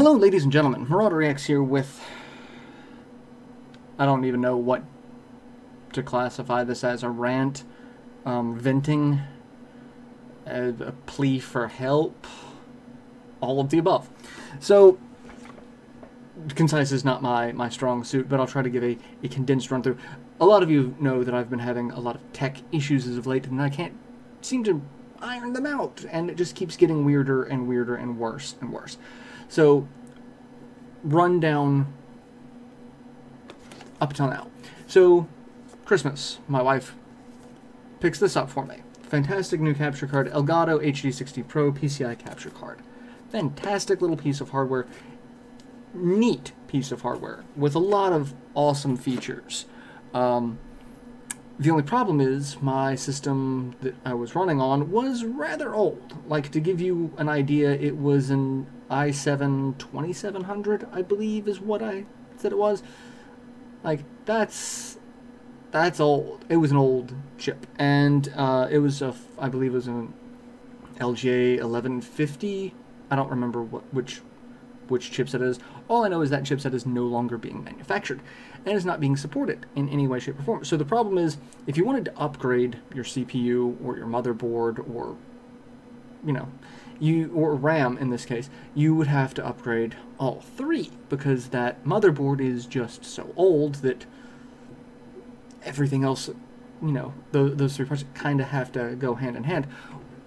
Hello, ladies and gentlemen. MarauderEX here with... I don't even know what to classify this as. A rant, venting, a plea for help, all of the above. So, concise is not my strong suit, but I'll try to give a condensed run-through. A lot of you know that I've been having a lot of tech issues as of late, and I can't seem to iron them out, and it just keeps getting weirder and weirder and worse and worse. So, rundown up till now. So, Christmas, my wife picks this up for me. Fantastic new capture card, Elgato HD60 Pro PCI capture card. Fantastic little piece of hardware. Neat piece of hardware with a lot of awesome features. The only problem is my system that I was running on was rather old. Like, to give you an idea, it was an i7 2700, I believe is what I said it was. Like, that's old. It was an old chip. And it was, I believe it was an LGA 1150. I don't remember which chipset it is. All I know is that chipset is no longer being manufactured and is not being supported in any way, shape, or form. So the problem is, if you wanted to upgrade your CPU or your motherboard or, you know, or RAM in this case, you would have to upgrade all three, because that motherboard is just so old that everything else, you know, those three parts kind of have to go hand in hand.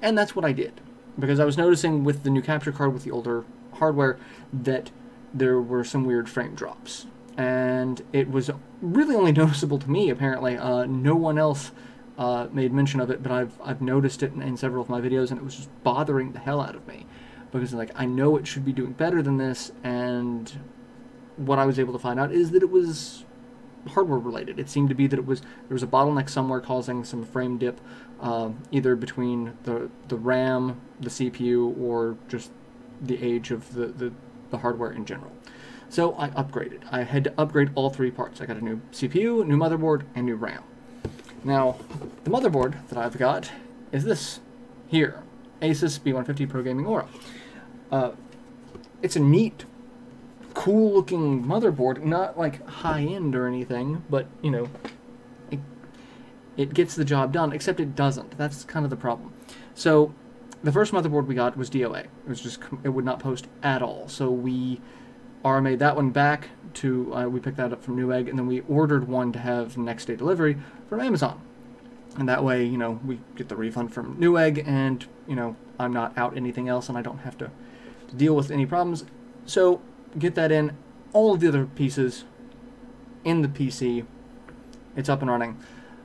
And that's what I did, because I was noticing with the new capture card with the older hardware that there were some weird frame drops, and it was really only noticeable to me, apparently. No one else made mention of it, but I've noticed it in several of my videos, and it was just bothering the hell out of me, because, like, I know it should be doing better than this, and what I was able to find out is that it was hardware related. It seemed to be that there was a bottleneck somewhere causing some frame dip, either between the RAM, the CPU, or just the age of the hardware in general. So I upgraded. I had to upgrade all three parts. I got a new CPU, new motherboard, and new RAM. Now, the motherboard that I've got is this here, Asus B150 Pro Gaming Aura. It's a neat, cool-looking motherboard, not like high-end or anything, but, you know, it gets the job done, except it doesn't. That's kind of the problem. So, the first motherboard we got was DOA. It would not post at all. So we RMA'd that one back to, we picked that up from Newegg, and then we ordered one to have next day delivery from Amazon. And that way, you know, we get the refund from Newegg, and, you know, I'm not out anything else, and I don't have to deal with any problems. So, get that in. All of the other pieces in the PC, it's up and running.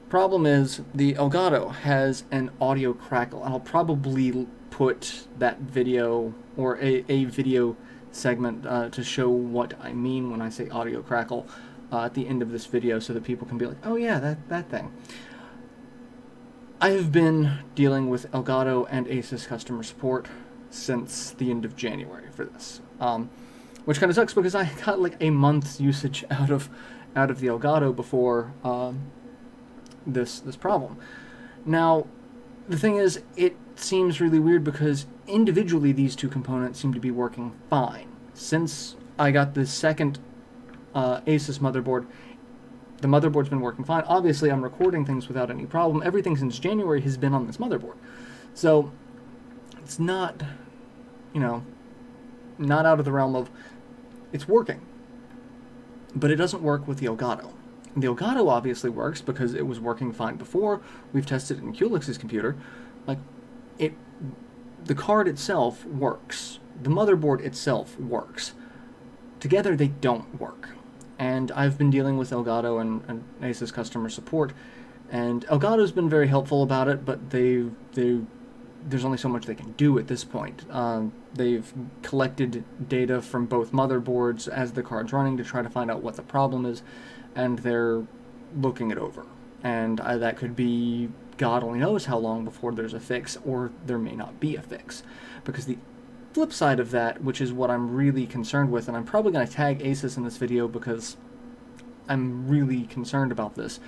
Problem is, the Elgato has an audio crackle, and I'll probably put that video, or a video segment to show what I mean when I say audio crackle at the end of this video, so that people can be like, oh yeah, that thing. I have been dealing with Elgato and Asus customer support since the end of January for this, which kind of sucks, because I got like a month's usage out of the Elgato before this problem. Now, the thing is, it seems really weird, because individually these two components seem to be working fine. Since I got the second Asus motherboard, the motherboard's been working fine. Obviously, I'm recording things without any problem. Everything since January has been on this motherboard. So, it's not, you know, not out of the realm of, it's working. But it doesn't work with the Elgato. The Elgato obviously works, because it was working fine before. We've tested it in Kulix's computer. Like, the card itself works. The motherboard itself works. Together, they don't work. And I've been dealing with Elgato and Asus customer support, and Elgato's been very helpful about it, but there's only so much they can do at this point. They've collected data from both motherboards as the card's running to try to find out what the problem is, and they're looking it over. And that could be God only knows how long before there's a fix, or there may not be a fix. Because the flip side of that, which is what I'm really concerned with, and I'm probably going to tag Asus in this video because I'm really concerned about this,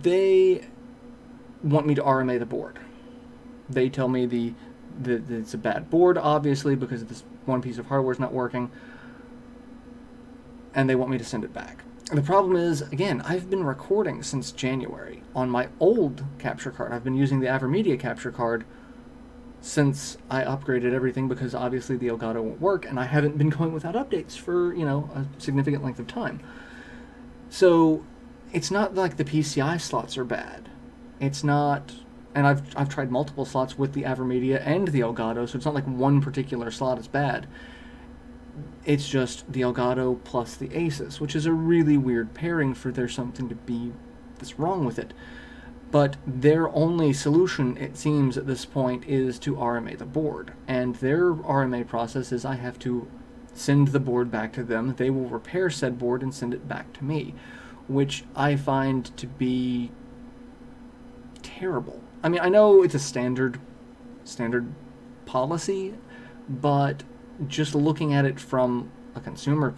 they want me to RMA the board. They tell me that it's a bad board, obviously, because this one piece of hardware is not working, and they want me to send it back. The problem is, again, I've been recording since January on my old capture card. I've been using the AverMedia capture card since I upgraded everything, because obviously the Elgato won't work, and I haven't been going without updates for, you know, a significant length of time. So it's not like the PCI slots are bad. It's not, and I've tried multiple slots with the AverMedia and the Elgato, so it's not like one particular slot is bad. It's just the Elgato plus the Asus, which is a really weird pairing for there's something to be that's wrong with it. But their only solution, it seems at this point, is to RMA the board. And their RMA process is I have to send the board back to them. They will repair said board and send it back to me, which I find to be terrible. I mean, I know it's a standard policy, but just looking at it from a consumer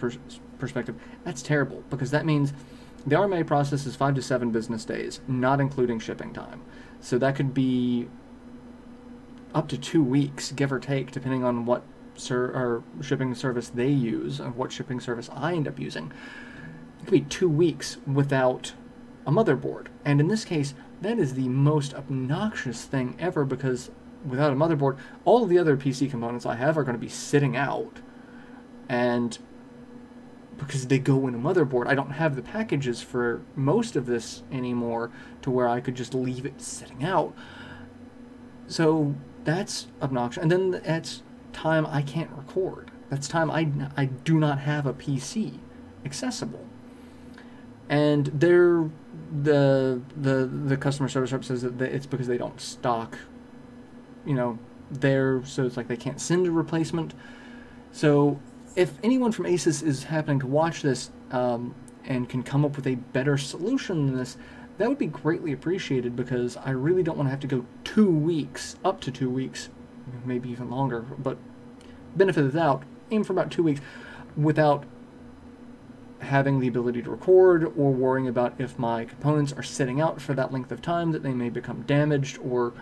perspective, that's terrible, because that means the RMA process is 5 to 7 business days, not including shipping time. So that could be up to 2 weeks, give or take, depending on what shipping service they use and what shipping service I end up using. It could be 2 weeks without a motherboard. And in this case, that is the most obnoxious thing ever, because without a motherboard, all of the other PC components I have are going to be sitting out. And because they go in a motherboard, I don't have the packages for most of this anymore to where I could just leave it sitting out. So that's obnoxious. And then that's time I can't record. That's time I do not have a PC accessible. And the customer service rep says that it's because they don't stock, you know, there, so it's like they can't send a replacement. So if anyone from Asus is happening to watch this and can come up with a better solution than this, that would be greatly appreciated, because I really don't want to have to go 2 weeks, up to 2 weeks, maybe even longer, but benefit of the doubt, aim for about 2 weeks, without having the ability to record, or worrying about if my components are sitting out for that length of time that they may become damaged, or,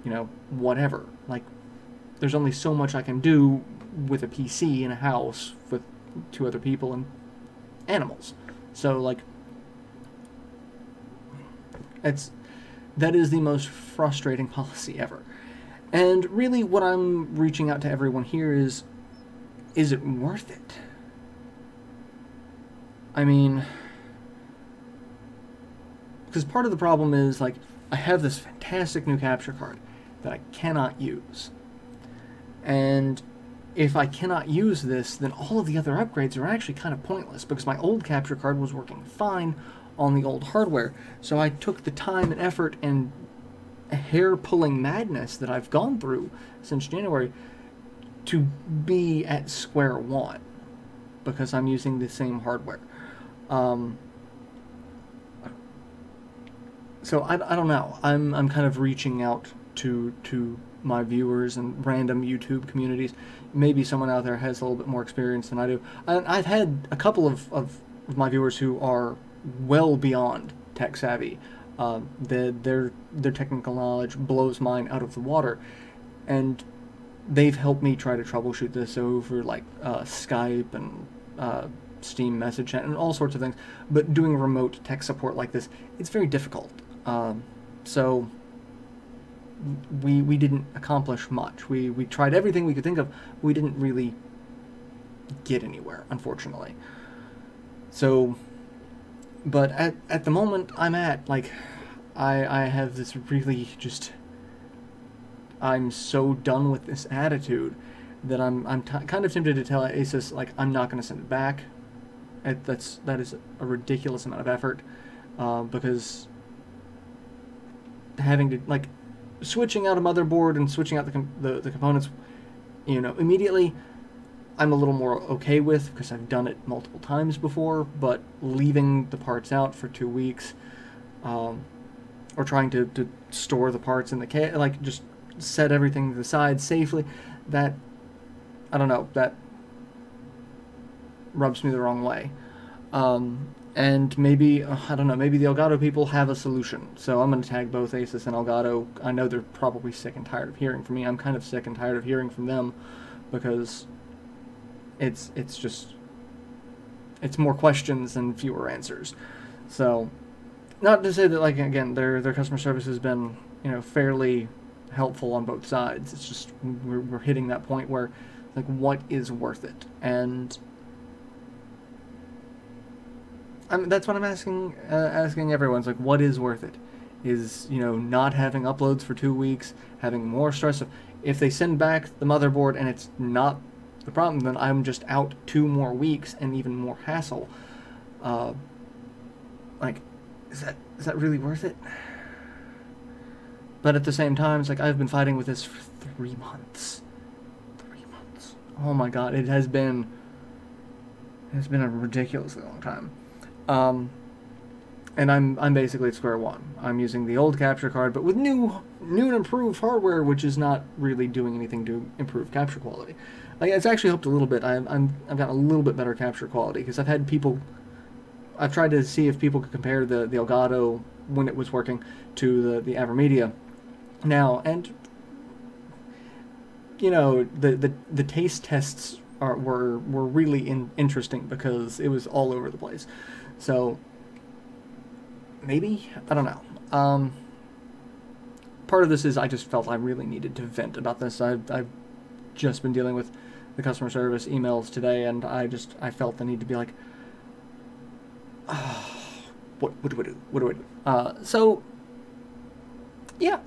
you know, whatever. Like, there's only so much I can do with a PC in a house with 2 other people and animals. So, like, that is the most frustrating policy ever. And really what I'm reaching out to everyone here is it worth it? I mean, because part of the problem is, like, I have this fantastic new capture card that I cannot use. And if I cannot use this, then all of the other upgrades are actually kind of pointless, because my old capture card was working fine on the old hardware. So I took the time and effort and hair-pulling madness that I've gone through since January to be at square one, because I'm using the same hardware. So I don't know. I'm kind of reaching out to my viewers and random YouTube communities. Maybe someone out there has a little bit more experience than I do. I've had a couple of my viewers who are well beyond tech savvy. Their technical knowledge blows mine out of the water, and they've helped me try to troubleshoot this over, like, Skype and Steam message chat and all sorts of things. But doing remote tech support like this, it's very difficult. So we didn't accomplish much. We tried everything we could think of. We didn't really get anywhere, unfortunately. So, but at the moment I'm at, like, I have this really just, I'm so done with this attitude that I'm kind of tempted to tell Asus, like, I'm not going to send it back. That is a ridiculous amount of effort, because having to, like, switching out a motherboard and switching out the components, you know, immediately, I'm a little more okay with, because I've done it multiple times before. But leaving the parts out for 2 weeks, or trying to store the parts in the case, like, just set everything to the side safely, that, I don't know, that rubs me the wrong way. And maybe, I don't know, maybe the Elgato people have a solution. So I'm going to tag both Asus and Elgato. I know they're probably sick and tired of hearing from me. I'm kind of sick and tired of hearing from them because it's just, it's more questions and fewer answers. So, not to say that, like, again, their customer service has been, you know, fairly helpful on both sides. It's just we're hitting that point where, like, what is worth it? And that's what I'm asking everyone. It's like, what is worth it? Is, you know, not having uploads for 2 weeks, having more stress. If they send back the motherboard and it's not the problem, then I'm just out 2 more weeks and even more hassle. Like, is that really worth it? But at the same time, it's like, I've been fighting with this for 3 months. 3 months. Oh my god, it has been a ridiculously long time. And I'm basically at square one. I'm using the old capture card, but with new and improved hardware, which is not really doing anything to improve capture quality. Like, it's actually helped a little bit. I've got a little bit better capture quality because I've tried to see if people could compare the Elgato when it was working to the AverMedia now, and you know, the taste tests were really interesting because it was all over the place. So maybe, I don't know. Part of this is I just felt I really needed to vent about this. I've just been dealing with the customer service emails today, and I felt the need to be like, what do I do? What do I do? So yeah,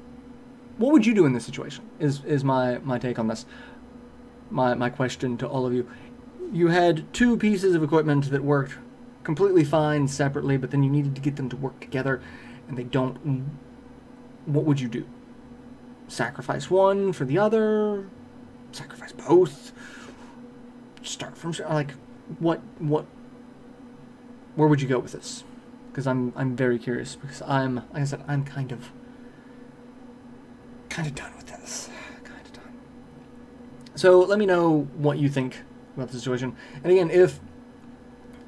what would you do in this situation? Is my take on this. My question to all of you. You had 2 pieces of equipment that worked completely fine separately, but then you needed to get them to work together, and they don't. What would you do? Sacrifice one for the other? Sacrifice both? Start from, like, what? Where would you go with this? Because I'm very curious, because like I said, I'm kind of done with this. Kind of done. So let me know what you think about the situation. And again, if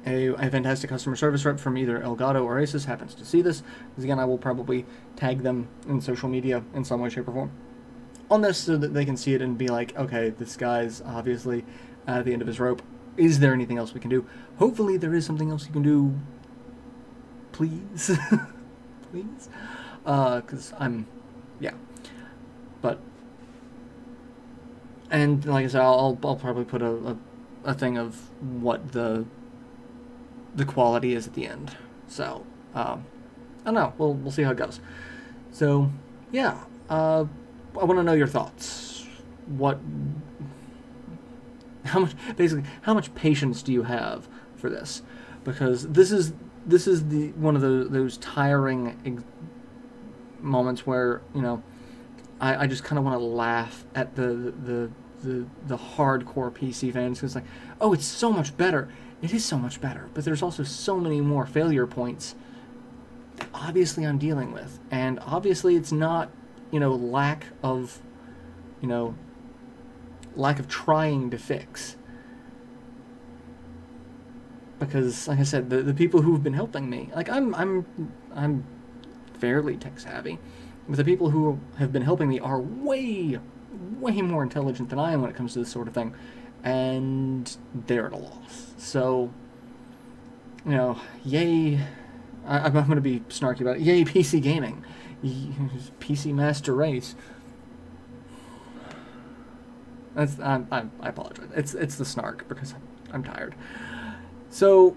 a fantastic customer service rep from either Elgato or Asus happens to see this, because again, I will probably tag them in social media in some way, shape, or form on this so that they can see it and be like, okay, this guy's obviously at the end of his rope. Is there anything else we can do? Hopefully there is something else you can do. Please. Please. Because yeah. But, and like I said, I'll probably put a thing of what the quality is at the end. So, I don't know. We'll see how it goes. So, yeah. I want to know your thoughts. How much patience do you have for this? Because this is one of those tiring moments where, you know, I just kind of want to laugh at the hardcore PC fans who's like, oh, it's so much better. It is so much better, but there's also so many more failure points that obviously I'm dealing with, and obviously it's not, you know, lack of trying to fix. Because, like I said, the people who've been helping me, like, I'm fairly tech savvy, but the people who have been helping me are way more intelligent than I am when it comes to this sort of thing, and they're at a loss. So, you know, yay, I'm going to be snarky about it, yay PC gaming, PC Master Race. That's, I apologize, it's the snark, because I'm tired. So,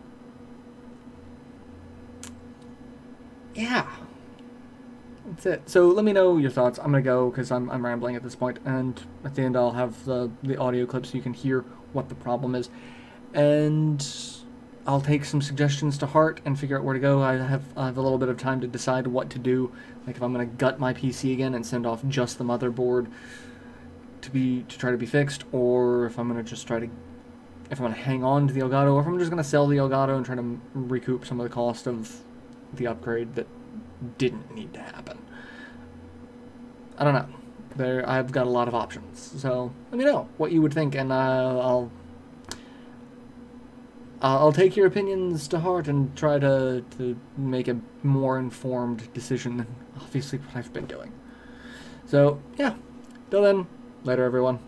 yeah, that's it. So let me know your thoughts. I'm going to go because I'm rambling at this point, and at the end I'll have the audio clip so you can hear what the problem is. And I'll take some suggestions to heart and figure out where to go. I have a little bit of time to decide what to do. Like, if I'm going to gut my PC again and send off just the motherboard to try to be fixed, or if I'm going to just if I'm going to hang on to the Elgato, or if I'm just going to sell the Elgato and try to recoup some of the cost of the upgrade that didn't need to happen. I don't know. I've got a lot of options. So let me know what you would think, and I'll I'll take your opinions to heart and try to make a more informed decision than obviously what I've been doing. So, yeah. Till then, later everyone.